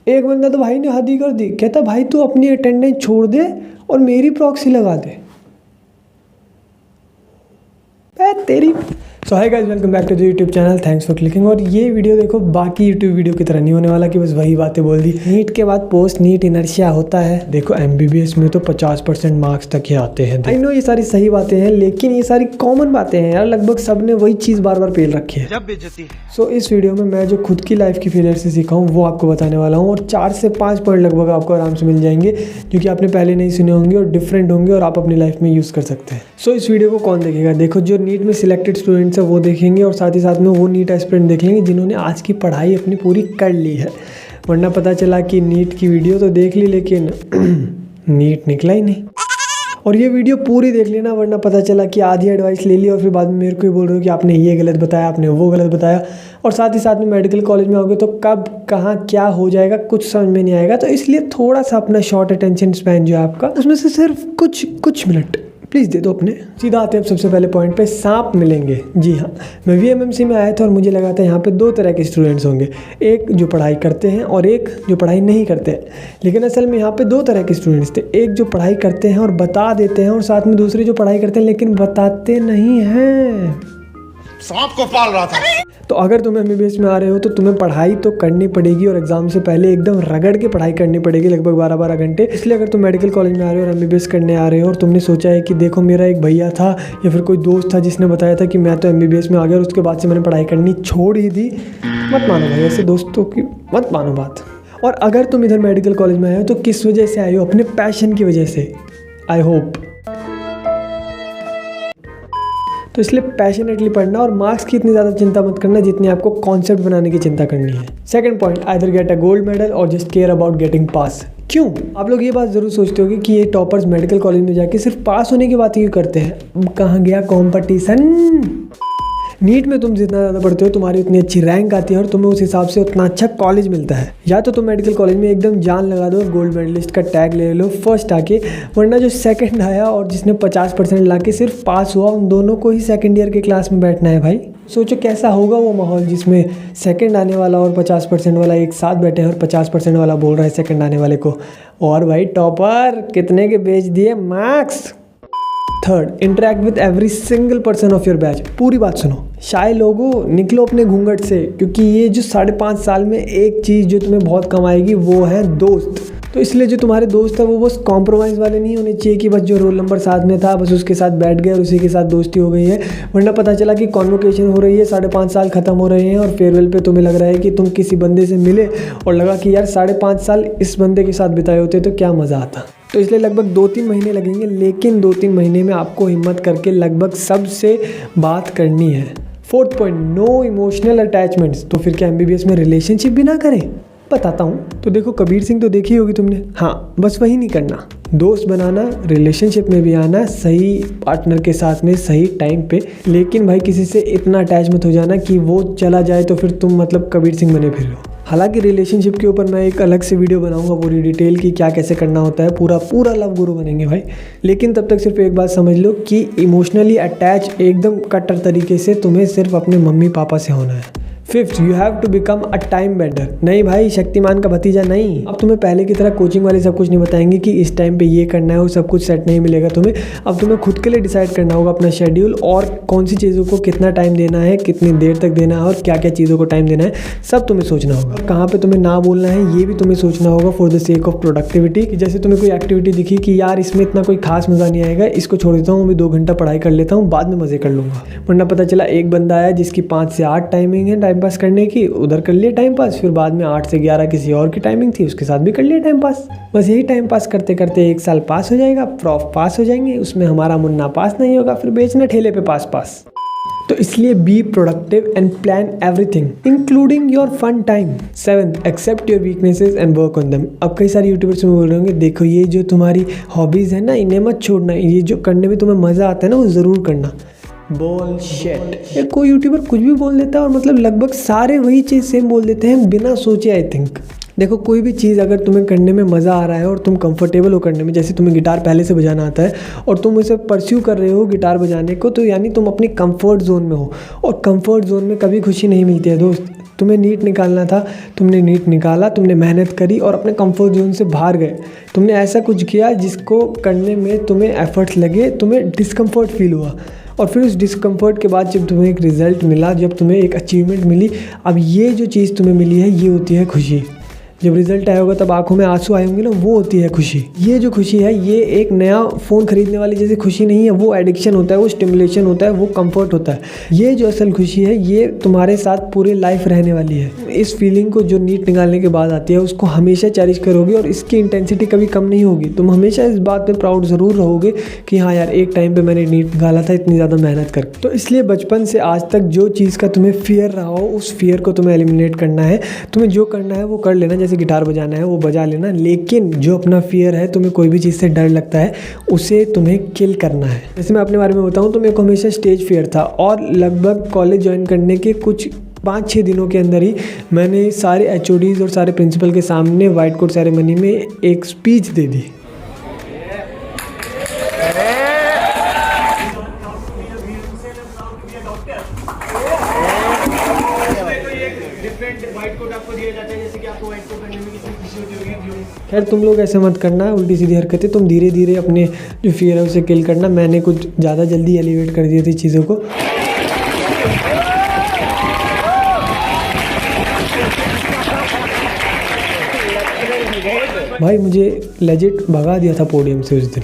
एक बंदा तो भाई ने हद ही कर दी, कहता भाई तू अपनी अटेंडेंस छोड़ दे और मेरी प्रॉक्सी लगा दे। तेरी so hi guys, welcome back to the YouTube channel, thanks for clicking. और ये वीडियो देखो बाकी यूट्यूब वीडियो की तरह नहीं होने वाला कि बस वही बातें बोल दी। नीट के बाद पोस्ट नीट इनर्शिया होता है। देखो एमबीबीएस में तो 50% मार्क्स तक ही आते हैं। आई नो ये सारी सही बातें हैं, लेकिन ये सारी कॉमन बातें हैं यार, लगभग सब ने वही चीज़ बार बार पेल रखी है। सो इस वीडियो में मैं जो खुद की लाइफ की फेलियर से सीखा हूँ वो आपको बताने वाला हूँ, और 4 से 5 पॉइंट लगभग आपको आराम से मिल जाएंगे जो कि आपने पहले नहीं सुने होंगे और डिफरेंट होंगे और आप अपनी लाइफ में यूज़ कर सकते हैं। सो इस वीडियो को कौन देखेगा? देखो जो नीट में सिलेक्टेड स्टूडेंट्स है वो देखेंगे, और साथ ही साथ में वो नीट एस्पिरेंट देख लेंगे जिन्होंने आज की पढ़ाई अपनी पूरी कर ली है। वरना पता चला कि नीट की वीडियो तो देख ली लेकिन नीट निकला ही नहीं। और ये वीडियो पूरी देख लेना, वरना पता चला कि आधी एडवाइस ले ली और फिर बाद में मेरे को ही बोल रहे हो कि आपने ये गलत बताया, आपने वो गलत बताया। और साथ ही साथ में मेडिकल कॉलेज में आओगे तो कब कहाँ क्या हो जाएगा कुछ समझ में नहीं आएगा। तो इसलिए थोड़ा सा अपना शॉर्ट अटेंशन स्पैन जो है आपका, उसमें से सिर्फ कुछ मिनट प्लीज़ दे दो अपने। सीधा आते हैं अब सबसे पहले पॉइंट पे, सांप मिलेंगे। जी हाँ, मैं वीएमएमसी में आया था और मुझे लगा था यहाँ पे 2 तरह के स्टूडेंट्स होंगे, एक जो पढ़ाई करते हैं और एक जो पढ़ाई नहीं करते हैं। लेकिन असल में यहाँ पे 2 तरह के स्टूडेंट्स थे, एक जो पढ़ाई करते हैं और बता देते हैं, और साथ में दूसरे जो पढ़ाई करते हैं लेकिन बताते नहीं हैं। सांप को पाल रहा था। तो अगर तुम एमबीबीएस में आ रहे हो तो तुम्हें पढ़ाई तो करनी पड़ेगी, और एग्जाम से पहले एकदम रगड़ के पढ़ाई करनी पड़ेगी लगभग 12-12 घंटे। इसलिए अगर तुम मेडिकल कॉलेज में आ रहे हो और एमबीबीएस करने आ रहे हो और तुमने सोचा है कि देखो मेरा एक भैया था या फिर कोई दोस्त था जिसने बताया था कि मैं तो एमबीबीएस में आ गया और उसके बाद से मैंने पढ़ाई करनी छोड़ ही दी, मत मानो भाई, ऐसे दोस्तों की मत मानो बात। और अगर तुम इधर मेडिकल कॉलेज में आए हो तो किस वजह से आए हो? अपने पैशन की वजह से, आई होप। तो इसलिए पैशनेटली पढ़ना, और मार्क्स की इतनी ज़्यादा चिंता मत करना जितनी आपको कॉन्सेप्ट बनाने की चिंता करनी है। Second point, either get a gold medal और जस्ट केयर अबाउट गेटिंग पास। क्यों? आप लोग ये बात ज़रूर सोचते होगे कि ये टॉपर्स मेडिकल कॉलेज में जाके सिर्फ पास होने की बात ही करते हैं। कहाँ गया कॉम्पिटिशन? नीट में तुम जितना ज़्यादा पढ़ते हो तुम्हारी उतनी अच्छी रैंक आती है और तुम्हें उस हिसाब से उतना अच्छा कॉलेज मिलता है। या तो तुम मेडिकल कॉलेज में एकदम जान लगा दो, गोल्ड मेडलिस्ट का टैग ले लो फर्स्ट आके, वरना जो सेकंड आया और जिसने 50% ला के सिर्फ पास हुआ, उन दोनों को ही सेकंड ईयर के क्लास में बैठना है भाई। सोचो कैसा होगा वो माहौल जिसमें सेकंड आने वाला और 50% वाला एक साथ बैठे हैं और 50% वाला बोल रहा है सेकंड आने वाले को, और भाई टॉपर कितने के बेच दिए marks. Third, interact with every single person of your batch. पूरी बात सुनो, शाय लोगों निकलो अपने घूंघट से, क्योंकि ये जो 5.5 साल में एक चीज़ जो तुम्हें बहुत कमाएगी वो है दोस्त। तो इसलिए जो तुम्हारे दोस्त है वो बस कॉम्प्रोमाइज़ वाले नहीं होने चाहिए कि बस जो रोल नंबर साथ में था बस उसके साथ बैठ गए और उसी के साथ दोस्ती हो गई है। वरना पता चला कि कॉन्वोकेशन हो रही है, 5.5 साल खत्म हो रहे हैं और फेयरवेल पे तुम्हें लग रहा है कि तुम किसी बंदे से मिले और लगा कि यार 5.5 साल इस बंदे के साथ बिताए होते तो क्या मज़ा आता। तो इसलिए लगभग 2-3 महीने लगेंगे, लेकिन 2-3 महीने में आपको हिम्मत करके लगभग सबसे बात करनी है। Fourth point, no emotional attachments. तो फिर क्या एमबीबीएस में रिलेशनशिप भी ना करें? बताता हूँ। तो देखो कबीर सिंह तो देखी होगी तुमने, हाँ बस वही नहीं करना, दोस्त बनाना, रिलेशनशिप में भी आना, सही पार्टनर के साथ में सही टाइम पे। लेकिन भाई किसी से इतना अटैच मत हो जाना कि वो चला जाए तो फिर तुम मतलब कबीर सिंह बने फिर हो। हालांकि रिलेशनशिप के ऊपर मैं एक अलग से वीडियो बनाऊंगा पूरी डिटेल की, क्या कैसे करना होता है, पूरा लव गुरु बनेंगे भाई। लेकिन तब तक सिर्फ एक बात समझ लो कि इमोशनली अटैच एकदम कट्टर तरीके से तुम्हें सिर्फ अपने मम्मी पापा से होना है। Fifth, you have to become a time bender. नहीं भाई शक्तिमान का भतीजा नहीं। अब तुम्हें पहले की तरह कोचिंग वाले सब कुछ नहीं बताएंगे कि इस टाइम पे ये करना है और सब कुछ सेट नहीं मिलेगा तुम्हें। अब तुम्हें खुद के लिए डिसाइड करना होगा अपना शेड्यूल और कौन सी चीज़ों को कितना टाइम देना है, कितनी देर तक देना है और क्या क्या चीज़ों को टाइम देना है, सब तुम्हें सोचना होगा। कहाँ पे तुम्हें ना बोलना है ये भी तुम्हें सोचना होगा for the sake of productivity. जैसे तुम्हें कोई एक्टिविटी दिखी कि यार इसमें इतना कोई खास मज़ा नहीं आएगा, इसको छोड़ देता हूँ, अभी 2 घंटा पढ़ाई कर लेता हूँ, बाद में मज़े कर लूँगा। वरना पता चला एक बंदा आया जिसकी 5 से 8 टाइमिंग है टाइम पास करने की, उधर कर लिया टाइम पास, फिर बाद में 8 से 11 किसी और की टाइमिंग थी, उसके साथ भी कर लिया टाइम पास। बस यही टाइम पास करते करते 1 साल पास हो जाएगा, प्रॉफ पास हो जाएंगे, उसमें हमारा मुन्ना पास नहीं होगा, फिर बेचना ठेले पे पास। तो इसलिए be productive and plan everything including your fun time. 7th, accept your weaknesses and work on them. अब कई सारे यूट्यूबर्स में बोल रहे होंगे देखो ये जो तुम्हारी हॉबीज़ है ना इन्हें मत छोड़ना, ये जो करने में तुम्हें मज़ा आता है ना वो ज़रूर करना। बुलशिट। यार कोई यूट्यूबर कुछ भी बोल देता है और मतलब लगभग सारे वही चीज़ सेम बोल देते हैं बिना सोचे। आई थिंक देखो कोई भी चीज़ अगर तुम्हें करने में मज़ा आ रहा है और तुम कंफर्टेबल हो करने में, जैसे तुम्हें गिटार पहले से बजाना आता है और तुम उसे परस्यू कर रहे हो गिटार बजाने को, तो यानी तुम अपनी कंफर्ट जोन में हो, और कंफर्ट जोन में कभी खुशी नहीं मिलती है दोस्त। तुम्हें नीट निकालना था, तुमने नीट निकाला, तुमने मेहनत करी और अपने कंफर्ट जोन से बाहर गए। तुमने ऐसा कुछ किया जिसको करने में तुम्हें एफर्ट्स लगे, तुम्हें डिस्कम्फर्ट फील हुआ, और फिर उस डिस्कम्फर्ट के बाद जब तुम्हें एक रिज़ल्ट मिला, जब तुम्हें एक अचीवमेंट मिली, अब ये जो चीज़ तुम्हें मिली है ये होती है खुशी। जब रिज़ल्ट आया होगा तब आंखों में आंसू आए होंगे ना, वो होती है खुशी। ये जो खुशी है ये एक नया फ़ोन खरीदने वाली जैसे खुशी नहीं है, वो एडिक्शन होता है, वो स्टिमुलेशन होता है, वो कंफर्ट होता है। ये जो असल खुशी है ये तुम्हारे साथ पूरे लाइफ रहने वाली है। इस फीलिंग को जो नीट निकालने के बाद आती है उसको हमेशा चेरिश करोगे और इसकी इंटेंसिटी कभी कम नहीं होगी। तुम हमेशा इस बात पर प्राउड ज़रूर रहोगे कि हाँ यार, एक टाइम पर मैंने नीट निकाला था इतनी ज़्यादा मेहनत करके। तो इसलिए बचपन से आज तक जो चीज़ का तुम्हें फियर रहा हो, उस फियर को तुम्हें एलिमिनेट करना है। तुम्हें जो करना है वो कर लेना, जैसे गिटार बजाना है वो बजा लेना, लेकिन जो अपना फियर है, तुम्हें कोई भी चीज़ से डर लगता है, उसे तुम्हें किल करना है। जैसे मैं अपने बारे में बताऊं तो मेरे को हमेशा स्टेज फियर था, और लगभग कॉलेज ज्वाइन करने के कुछ 5-6 दिनों के अंदर ही मैंने सारे HODs और सारे प्रिंसिपल के सामने वाइट कोट सेरेमनी में एक स्पीच दे दी। खैर तुम लोग ऐसे मत करना उल्टी सीधी हरकतें, तुम धीरे धीरे अपने जो फियर है उसे किल करना। मैंने कुछ ज़्यादा जल्दी एलिवेट कर दिए थे चीज़ों को। भाई मुझे लेजिट भगा दिया था पोडियम से उस दिन।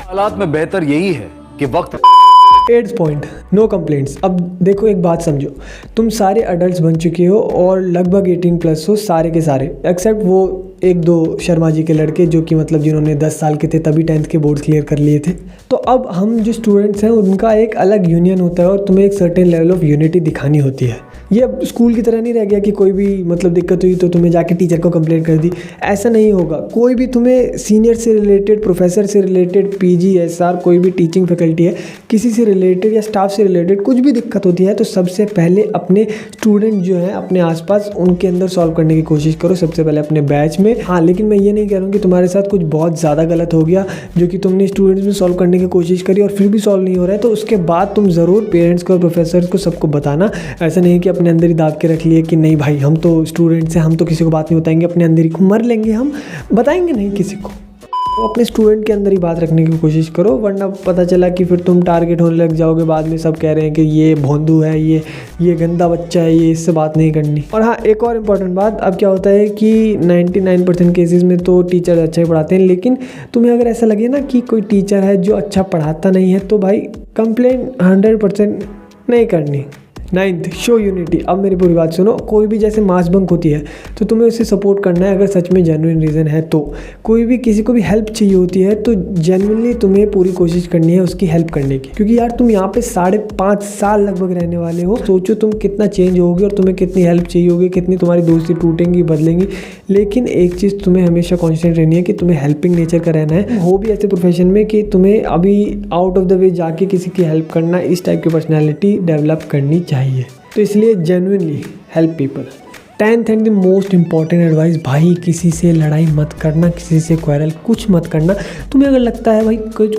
हालात में बेहतर यही है कि वक्त 8th पॉइंट, नो कंप्लेंट्स। अब देखो एक बात समझो, तुम सारे अडल्ट्स बन चुके हो और लगभग 18+ हो सारे के सारे, एक्सेप्ट वो 1-2 शर्मा जी के लड़के जो कि मतलब जिन्होंने 10 साल के थे तभी 10th के बोर्ड क्लियर कर लिए थे। तो अब हम जो स्टूडेंट्स हैं उनका एक अलग यूनियन होता है और तुम्हें एक सर्टेन लेवल ऑफ यूनिटी दिखानी होती है। ये अब स्कूल की तरह नहीं रह गया कि कोई भी मतलब दिक्कत हुई तो तुम्हें जाके टीचर को कंप्लेंट कर दी, ऐसा नहीं होगा। कोई भी तुम्हें सीनियर से रिलेटेड, प्रोफेसर से रिलेटेड, PG SR कोई भी टीचिंग फैकल्टी है, किसी से रिलेटेड या स्टाफ से रिलेटेड कुछ भी दिक्कत होती है तो सबसे पहले अपने स्टूडेंट जो हैं अपने आसपास उनके अंदर सॉल्व करने की कोशिश करो, सबसे पहले अपने बैच में। हाँ, लेकिन मैं ये नहीं कह रहा हूँ कि तुम्हारे साथ कुछ बहुत ज़्यादा गलत हो गया जो कि तुमने स्टूडेंट्स में सॉल्व करने की कोशिश करी और फिर भी सॉल्व नहीं हो रहा है, तो उसके बाद तुम ज़रूर पेरेंट्स को और प्रोफेसर को सबको बताना। ऐसा नहीं कि अपने अंदर ही दाब के रख लिए कि नहीं भाई हम तो स्टूडेंट्स हैं, हम तो किसी को बात नहीं बताएंगे, अपने अंदर ही मर लेंगे, हम बताएंगे नहीं किसी को। तो अपने स्टूडेंट के अंदर ही बात रखने की कोशिश करो, वरना पता चला कि फिर तुम टारगेट होने लग जाओगे। बाद में सब कह रहे हैं कि ये भोंदू है, ये गंदा बच्चा है, ये इससे बात नहीं करनी। और हाँ, एक और इम्पॉर्टेंट बात, अब क्या होता है कि 99% केसेस में तो टीचर अच्छा ही पढ़ाते हैं, लेकिन तुम्हें अगर ऐसा लगे ना कि कोई टीचर है जो अच्छा पढ़ाता नहीं है तो भाई कंप्लेन 100% नहीं करनी। 9th, show unity. अब मेरी पूरी बात सुनो, कोई भी जैसे मास बंक होती है तो तुम्हें उसे सपोर्ट करना है अगर सच में जेन्युइन रीज़न है तो। कोई भी किसी को भी हेल्प चाहिए होती है तो जेन्युइनली तुम्हें पूरी कोशिश करनी है उसकी हेल्प करने की, क्योंकि यार तुम यहाँ पे 5.5 साल लगभग रहने वाले हो। सोचो तुम कितना चेंज होगी और तुम्हें कितनी हेल्प चाहिए होगी, कितनी तुम्हारी दोस्ती टूटेंगी, बदलेंगी। लेकिन एक चीज़ तुम्हें हमेशा कॉन्स्टेंट रहनी है कि तुम्हें हेल्पिंग नेचर का रहना है। हो भी ऐसे प्रोफेशन में कि तुम्हें अभी आउट ऑफ द वे जाके किसी की हेल्प करना, इस टाइप की पर्सनैलिटी डेवलप करनी चाहिए। तो इसलिए genuinely help people. 10th and the most important advice, भाई किसी से लड़ाई मत करना, किसी से क्वारल कुछ मत करना। तुम्हें अगर लगता है भाई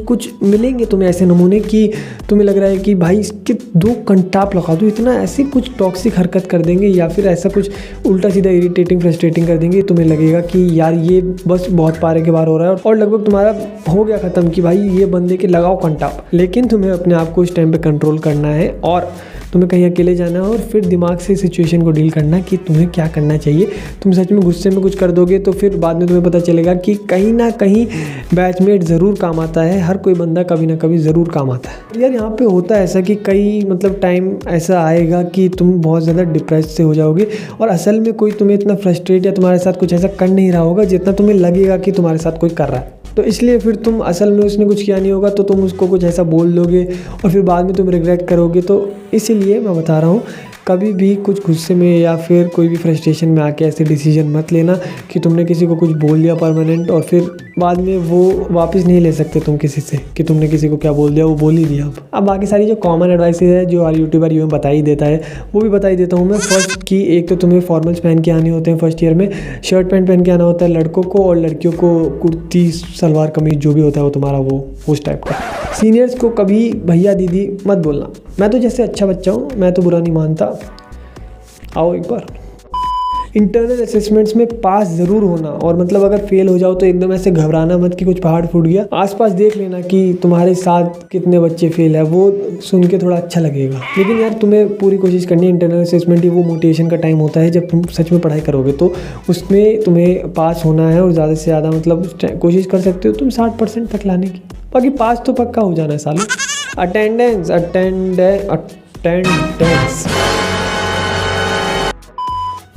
कुछ मिलेंगे तुम्हें ऐसे नमूने कि तुम्हें लग रहा है कि भाई इसके 2 कंटाप लगा दूँ, इतना ऐसी कुछ टॉक्सिक हरकत कर देंगे या फिर ऐसा कुछ उल्टा सीधा इरिटेटिंग फ्रस्ट्रेटिंग कर देंगे, तुम्हें लगेगा कि यार ये बस बहुत पारे के बार हो रहा है और लगभग तुम्हारा हो गया ख़त्म कि भाई ये बंदे के लगाओ कंटाप। लेकिन तुम्हें अपने आप को इस टाइम पर कंट्रोल करना है और तुम्हें कहीं अकेले जाना है और फिर दिमाग से सिचुएशन को डील करना कि तुम्हें क्या करना चाहिए। तुम सच में गुस्से में कुछ कर दोगे तो फिर बाद में तुम्हें पता चलेगा कि कहीं ना कहीं बैचमेट ज़रूर काम आता है, हर कोई बंदा कभी ना कभी ज़रूर काम आता है। यार यहाँ पे होता है ऐसा कि कई मतलब टाइम ऐसा आएगा कि तुम बहुत ज़्यादा डिप्रेस से हो जाओगे और असल में कोई तुम्हें इतना फ्रस्ट्रेट या तुम्हारे साथ कुछ ऐसा कर नहीं रहा होगा जितना तुम्हें लगेगा कि तुम्हारे साथ कोई कर रहा है। तो इसलिए फिर तुम असल में उसने कुछ किया नहीं होगा तो तुम उसको कुछ ऐसा बोल दोगे और फिर बाद में तुम रिग्रेट करोगे। तो इसीलिए मैं बता रहा हूँ, कभी भी कुछ गुस्से में या फिर कोई भी फ्रस्ट्रेशन में आके ऐसे डिसीजन मत लेना कि तुमने किसी को कुछ बोल दिया परमानेंट और फिर बाद में वो वापस नहीं ले सकते तुम किसी से कि तुमने किसी को क्या बोल दिया, वो बोल ही दिया। अब बाकी सारी जो कॉमन एडवाइसेज है जो हर यूट्यूबर यूँ बता ही देता है वो भी बता ही देता हूँ मैं। फर्स्ट कि एक तो तुम्हें फॉर्मल्स पहन के आने होते हैं फर्स्ट ईयर में, शर्ट पैंट पहन के आना होता है लड़कों को और लड़कियों को कुर्ती सलवार कमीज जो भी होता है वो तुम्हारा वो उस टाइप का। सीनियर्स को कभी भैया दीदी मत बोलना। मैं तो जैसे अच्छा बच्चा हूँ, मैं तो बुरा नहीं मानता। आओ एक बार। इंटरनल असेसमेंट्स में पास ज़रूर होना, और मतलब अगर फेल हो जाओ तो एकदम ऐसे घबराना मत कि कुछ पहाड़ फूट गया। आसपास देख लेना कि तुम्हारे साथ कितने बच्चे फेल है, वो सुन के थोड़ा अच्छा लगेगा। लेकिन यार तुम्हें पूरी कोशिश करनी है। इंटरनल असेसमेंट ही वो मोटिवेशन का टाइम होता है जब तुम सच में पढ़ाई करोगे, तो उसमें तुम्हें पास होना है और ज़्यादा से ज़्यादा मतलब कोशिश कर सकते हो तुम 60% तक लाने की। बाकी पास तो पक्का हो जाना है सालों। अटेंडेंस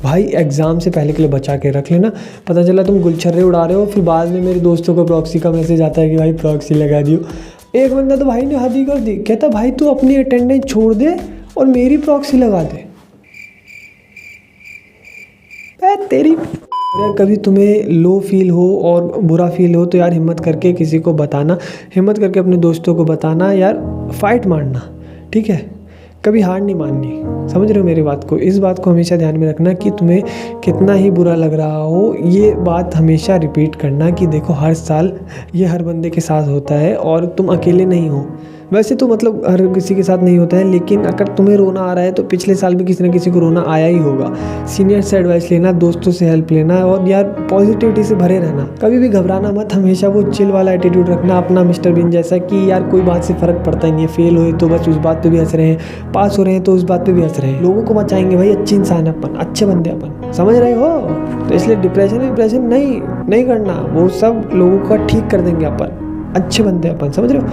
भाई एग्ज़ाम से पहले के लिए बचा के रख लेना। पता चला तुम गुलछर्रे उड़ा रहे हो, फिर बाद में मेरे दोस्तों को प्रॉक्सी का मैसेज आता है कि भाई प्रॉक्सी लगा दियो। एक बंदा तो भाई ने हद ही कर दी, कहता भाई तू अपनी अटेंडेंस छोड़ दे और मेरी प्रॉक्सी लगा दे। तेरी यार कभी तुम्हें लो फील हो और बुरा फील हो तो यार हिम्मत करके किसी को बताना, हिम्मत करके अपने दोस्तों को बताना यार, फाइट मारना, ठीक है? कभी हार नहीं माननी। समझ रहे हो मेरी बात को? इस बात को हमेशा ध्यान में रखना कि तुम्हें कितना ही बुरा लग रहा हो, ये बात हमेशा रिपीट करना कि देखो हर साल ये हर बंदे के साथ होता है और तुम अकेले नहीं हो। वैसे तो मतलब हर किसी के साथ नहीं होता है, लेकिन अगर तुम्हें रोना आ रहा है तो पिछले साल भी किसी न किसी को रोना आया ही होगा। सीनियर से एडवाइस लेना, दोस्तों से हेल्प लेना और यार पॉजिटिविटी से भरे रहना। कभी भी घबराना मत, हमेशा वो चिल वाला एटीट्यूड रखना अपना, मिस्टर बीन जैसा कि यार कोई बात से फ़र्क पड़ता ही नहीं है। फेल हुए तो बस उस बात पर भी हंस रहे हैं, पास हो रहे हैं तो उस बात पर भी हंस रहे हैं। लोगों को बचाएंगे भाई, अच्छे इंसान अपन, अच्छे बंदे अपन, समझ रहे हो? तो इसलिए डिप्रेशन नहीं करना, वो सब लोगों का ठीक कर देंगे अपन, अच्छे बनते हैं अपन, समझ रहे हो?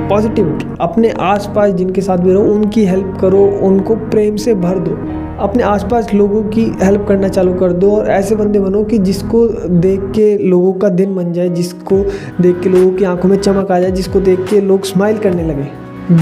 पॉजिटिविटी अपने आसपास जिनके साथ भी रहो उनकी हेल्प करो, उनको प्रेम से भर दो, अपने आसपास लोगों की हेल्प करना चालू कर दो और ऐसे बंदे बनो कि जिसको देख के लोगों का दिन बन जाए, जिसको देख के लोगों की आंखों में चमक आ जाए, जिसको देख के लोग स्माइल करने लगे।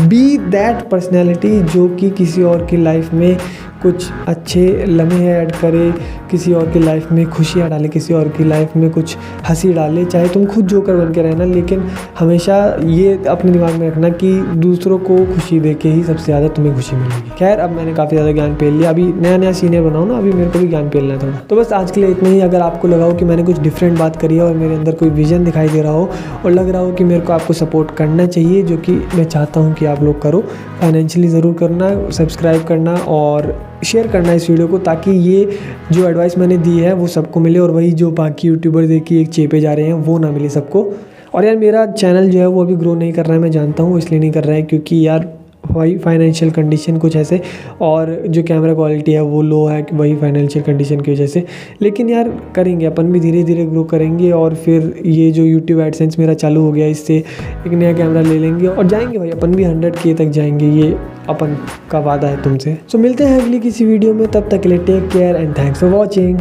बी दैट पर्सनैलिटी जो कि किसी और की लाइफ में कुछ अच्छे लम्हे ऐड करे, किसी और की लाइफ में खुशियाँ डाले, किसी और की लाइफ में कुछ हंसी डाले। चाहे तुम खुद जोकर बन के रहना, लेकिन हमेशा ये अपने दिमाग में रखना कि दूसरों को खुशी दे के ही सबसे ज़्यादा तुम्हें खुशी मिलेगी। खैर अब मैंने काफ़ी ज़्यादा ज्ञान पेल लिया, अभी नया सीनियर बनाऊँ ना, अभी मेरे को भी ज्ञान पेलना है थोड़ा। तो बस आज के लिए इतना ही। अगर आपको लगा हो कि मैंने कुछ डिफरेंट बात करी है और मेरे अंदर कोई विजन दिखाई दे रहा हो और लग रहा हो कि मेरे को आपको सपोर्ट करना चाहिए, जो कि मैं चाहता हूँ कि आप लोग करो, फाइनेंशियली ज़रूर करना, सब्सक्राइब करना और शेयर करना इस वीडियो को, ताकि ये जो एडवाइस मैंने दी है वो सबको मिले और वही जो बाकी यूट्यूबर देखिए एक चेपे जा रहे हैं वो ना मिले सबको। और यार मेरा चैनल जो है वो अभी ग्रो नहीं कर रहा है, मैं जानता हूँ, इसलिए नहीं कर रहा है क्योंकि यार वही फाइनेंशियल कंडीशन कुछ ऐसे, और जो कैमरा क्वालिटी है वो लो है, वही फाइनेंशियल कंडीशन की वजह से। लेकिन यार करेंगे अपन भी, धीरे धीरे ग्रो करेंगे और फिर ये जो यूट्यूब एडसेंस मेरा चालू हो गया, इससे एक नया कैमरा ले लेंगे और जाएंगे भाई अपन भी 100K तक जाएंगे, ये अपन का वादा है तुमसे। सो मिलते हैं अगली किसी वीडियो में, तब तक के लिए take care and thanks for watching.